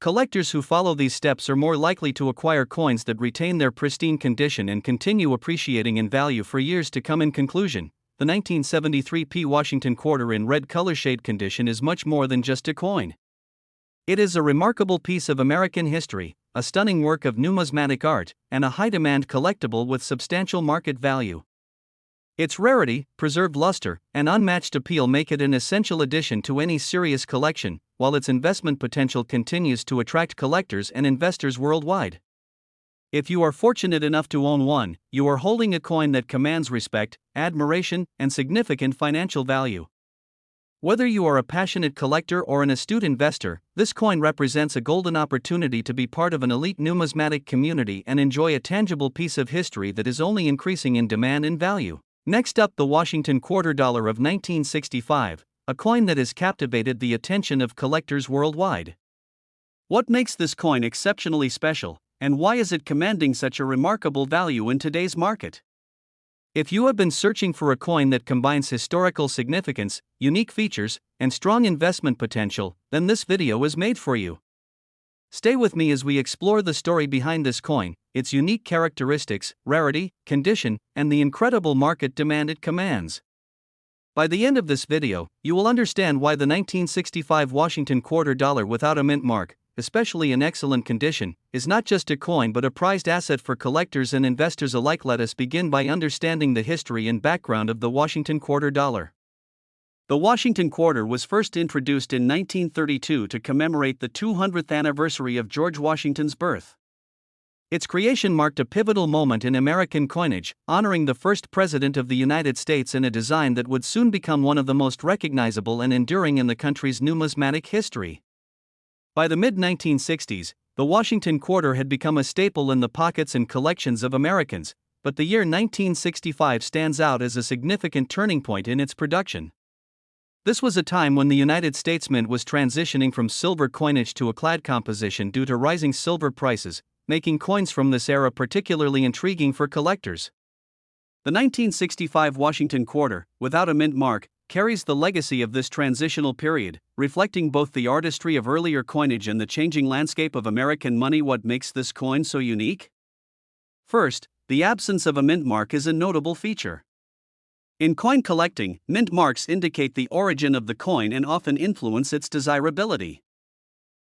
Collectors who follow these steps are more likely to acquire coins that retain their pristine condition and continue appreciating in value for years to come. In conclusion, the 1973 P Washington quarter in red color shade condition is much more than just a coin. It is a remarkable piece of American history, a stunning work of numismatic art, and a high-demand collectible with substantial market value. Its rarity, preserved luster, and unmatched appeal make it an essential addition to any serious collection, while its investment potential continues to attract collectors and investors worldwide. If you are fortunate enough to own one, you are holding a coin that commands respect, admiration, and significant financial value. Whether you are a passionate collector or an astute investor, this coin represents a golden opportunity to be part of an elite numismatic community and enjoy a tangible piece of history that is only increasing in demand and value. Next up, the Washington $quarter of 1965, a coin that has captivated the attention of collectors worldwide. What makes this coin exceptionally special, and why is it commanding such a remarkable value in today's market? If you have been searching for a coin that combines historical significance, unique features, and strong investment potential, then this video is made for you. Stay with me as we explore the story behind this coin, its unique characteristics, rarity, condition, and the incredible market demand it commands. By the end of this video, you will understand why the 1965 Washington $quarter without a mint mark, especially in excellent condition, is not just a coin but a prized asset for collectors and investors alike. Let us begin by understanding the history and background of the Washington $quarter. The Washington quarter was first introduced in 1932 to commemorate the 200th anniversary of George Washington's birth. Its creation marked a pivotal moment in American coinage, honoring the first president of the United States in a design that would soon become one of the most recognizable and enduring in the country's numismatic history. By the mid-1960s, the Washington quarter had become a staple in the pockets and collections of Americans, but the year 1965 stands out as a significant turning point in its production. This was a time when the United States Mint was transitioning from silver coinage to a clad composition due to rising silver prices, making coins from this era particularly intriguing for collectors. The 1965 Washington quarter, without a mint mark, carries the legacy of this transitional period, reflecting both the artistry of earlier coinage and the changing landscape of American money. What makes this coin so unique? First, the absence of a mint mark is a notable feature. In coin collecting, mint marks indicate the origin of the coin and often influence its desirability.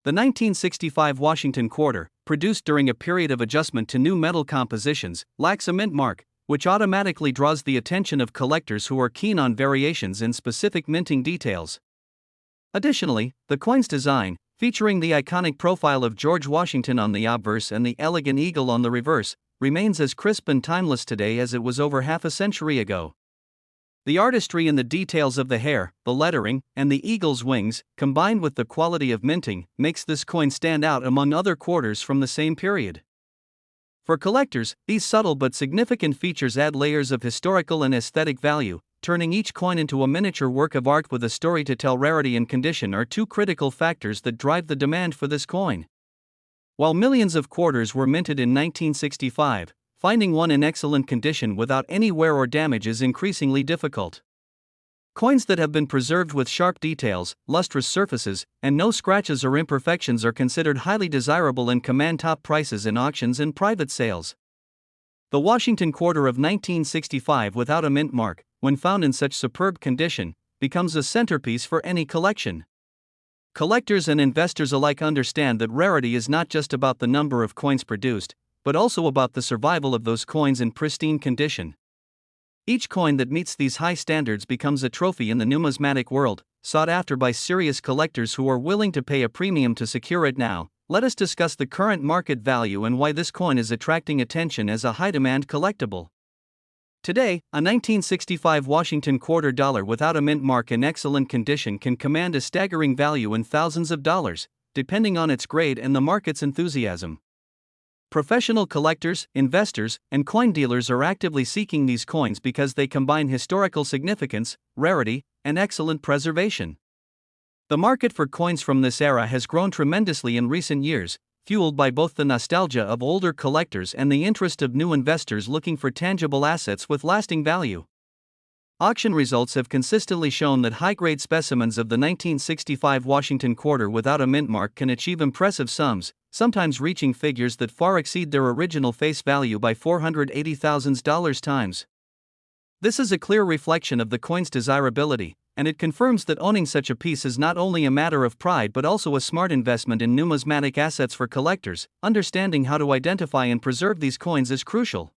The 1965 Washington quarter, produced during a period of adjustment to new metal compositions, lacks a mint mark, which automatically draws the attention of collectors who are keen on variations in specific minting details. Additionally, the coin's design, featuring the iconic profile of George Washington on the obverse and the elegant eagle on the reverse, remains as crisp and timeless today as it was over half a century ago. The artistry in the details of the hair, the lettering, and the eagle's wings, combined with the quality of minting, makes this coin stand out among other quarters from the same period. For collectors, these subtle but significant features add layers of historical and aesthetic value, turning each coin into a miniature work of art with a story to tell. Rarity and condition are two critical factors that drive the demand for this coin. While millions of quarters were minted in 1965, finding one in excellent condition without any wear or damage is increasingly difficult. Coins that have been preserved with sharp details, lustrous surfaces, and no scratches or imperfections are considered highly desirable and command top prices in auctions and private sales. The Washington quarter of 1965 without a mint mark, when found in such superb condition, becomes a centerpiece for any collection. Collectors and investors alike understand that rarity is not just about the number of coins produced, but also about the survival of those coins in pristine condition. Each coin that meets these high standards becomes a trophy in the numismatic world, sought after by serious collectors who are willing to pay a premium to secure it. Now, let us discuss the current market value and why this coin is attracting attention as a high-demand collectible. Today, a 1965 Washington quarter dollar without a mint mark in excellent condition can command a staggering value in thousands of dollars, depending on its grade and the market's enthusiasm. Professional collectors, investors, and coin dealers are actively seeking these coins because they combine historical significance, rarity, and excellent preservation. The market for coins from this era has grown tremendously in recent years, fueled by both the nostalgia of older collectors and the interest of new investors looking for tangible assets with lasting value. Auction results have consistently shown that high-grade specimens of the 1965 Washington quarter without a mint mark can achieve impressive sums, sometimes reaching figures that far exceed their original face value by $480,000 times. This is a clear reflection of the coin's desirability, and it confirms that owning such a piece is not only a matter of pride but also a smart investment in numismatic assets for collectors. Understanding how to identify and preserve these coins is crucial.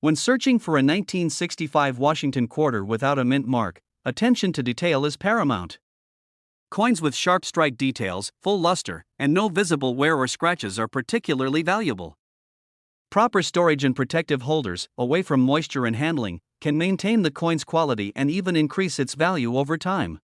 When searching for a 1965 Washington quarter without a mint mark, attention to detail is paramount. Coins with sharp strike details, full luster, and no visible wear or scratches are particularly valuable. Proper storage and protective holders, away from moisture and handling, can maintain the coin's quality and even increase its value over time.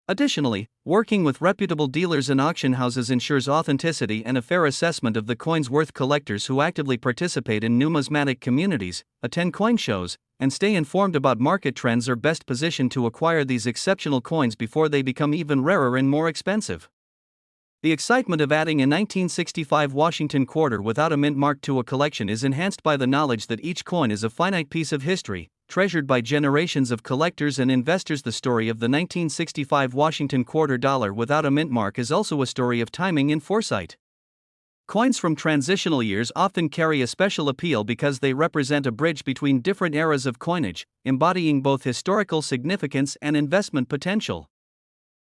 Additionally, working with reputable dealers and auction houses ensures authenticity and a fair assessment of the coin's worth. Collectors who actively participate in numismatic communities, attend coin shows, and stay informed about market trends are best positioned to acquire these exceptional coins before they become even rarer and more expensive. The excitement of adding a 1965 Washington quarter without a mint mark to a collection is enhanced by the knowledge that each coin is a finite piece of history, treasured by generations of collectors and investors. The story of the 1965 Washington quarter dollar without a mint mark is also a story of timing and foresight. Coins from transitional years often carry a special appeal because they represent a bridge between different eras of coinage, embodying both historical significance and investment potential.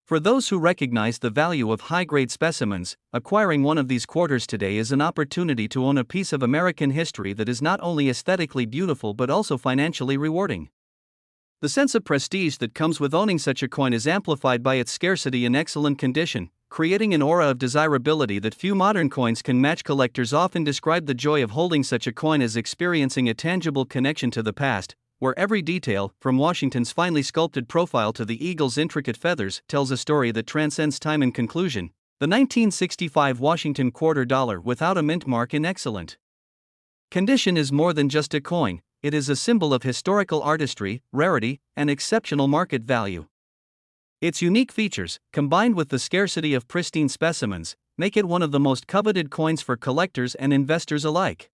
For those who recognize the value of high-grade specimens, acquiring one of these quarters today is an opportunity to own a piece of American history that is not only aesthetically beautiful but also financially rewarding. The sense of prestige that comes with owning such a coin is amplified by its scarcity and excellent condition, creating an aura of desirability that few modern coins can match. Collectors often describe the joy of holding such a coin as experiencing a tangible connection to the past, where every detail, from Washington's finely sculpted profile to the eagle's intricate feathers, tells a story that transcends time. In conclusion, the 1965 Washington quarter dollar without a mint mark in excellent condition is more than just a coin. It is a symbol of historical artistry, rarity, and exceptional market value. Its unique features, combined with the scarcity of pristine specimens, make it one of the most coveted coins for collectors and investors alike.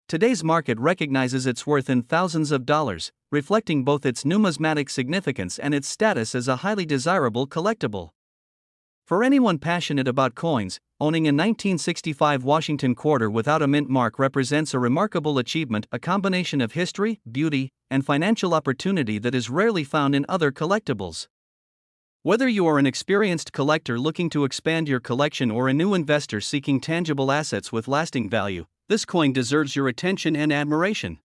Today's market recognizes its worth in thousands of dollars, reflecting both its numismatic significance and its status as a highly desirable collectible. For anyone passionate about coins, owning a 1965 Washington quarter without a mint mark represents a remarkable achievement, a combination of history, beauty, and financial opportunity that is rarely found in other collectibles. Whether you are an experienced collector looking to expand your collection or a new investor seeking tangible assets with lasting value, this coin deserves your attention and admiration.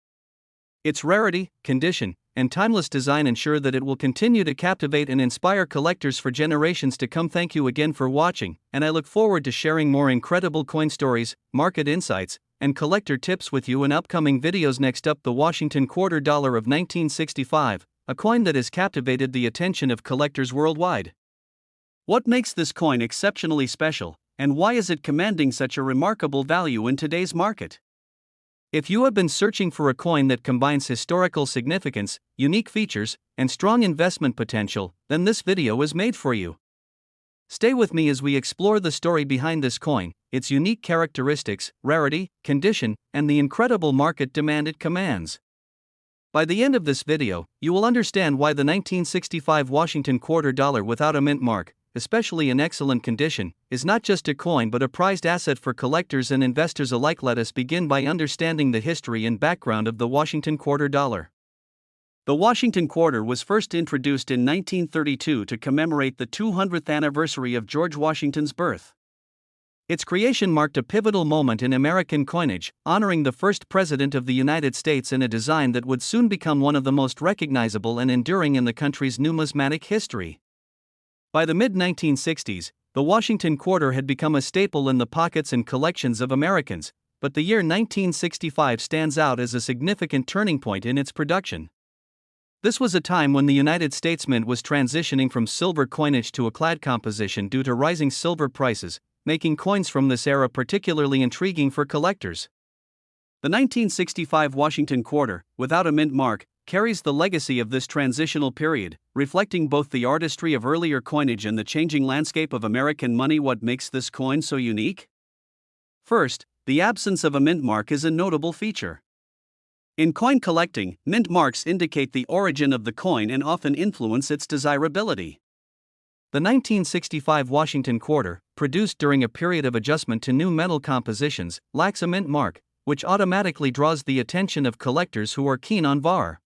Its rarity, condition, and timeless design ensure that it will continue to captivate and inspire collectors for generations to come. Thank you again for watching, and I look forward to sharing more incredible coin stories, market insights, and collector tips with you in upcoming videos. Next up, the Washington quarter dollar of 1965, a coin that has captivated the attention of collectors worldwide. What makes this coin exceptionally special, and why is it commanding such a remarkable value in today's market? If you have been searching for a coin that combines historical significance, unique features, and strong investment potential, then this video is made for you. Stay with me as we explore the story behind this coin, its unique characteristics, rarity, condition, and the incredible market demand it commands. By the end of this video, you will understand why the 1965 Washington quarter dollar without a mint mark, especially in excellent condition, is not just a coin but a prized asset for collectors and investors alike. Let us begin by understanding the history and background of the Washington quarter dollar. The Washington quarter was first introduced in 1932 to commemorate the 200th anniversary of George Washington's birth. Its creation marked a pivotal moment in American coinage, honoring the first president of the United States in a design that would soon become one of the most recognizable and enduring in the country's numismatic history. By the mid-1960s, the Washington quarter had become a staple in the pockets and collections of Americans, but the year 1965 stands out as a significant turning point in its production. This was a time when the United States Mint was transitioning from silver coinage to a clad composition due to rising silver prices, making coins from this era particularly intriguing for collectors. The 1965 Washington quarter, without a mint mark, carries the legacy of this transitional period, reflecting both the artistry of earlier coinage and the changing landscape of American money. What makes this coin so unique? First, the absence of a mint mark is a notable feature. In coin collecting, mint marks indicate the origin of the coin and often influence its desirability. The 1965 Washington quarter, produced during a period of adjustment to new metal compositions, lacks a mint mark, which automatically draws the attention of collectors who are keen on VAR.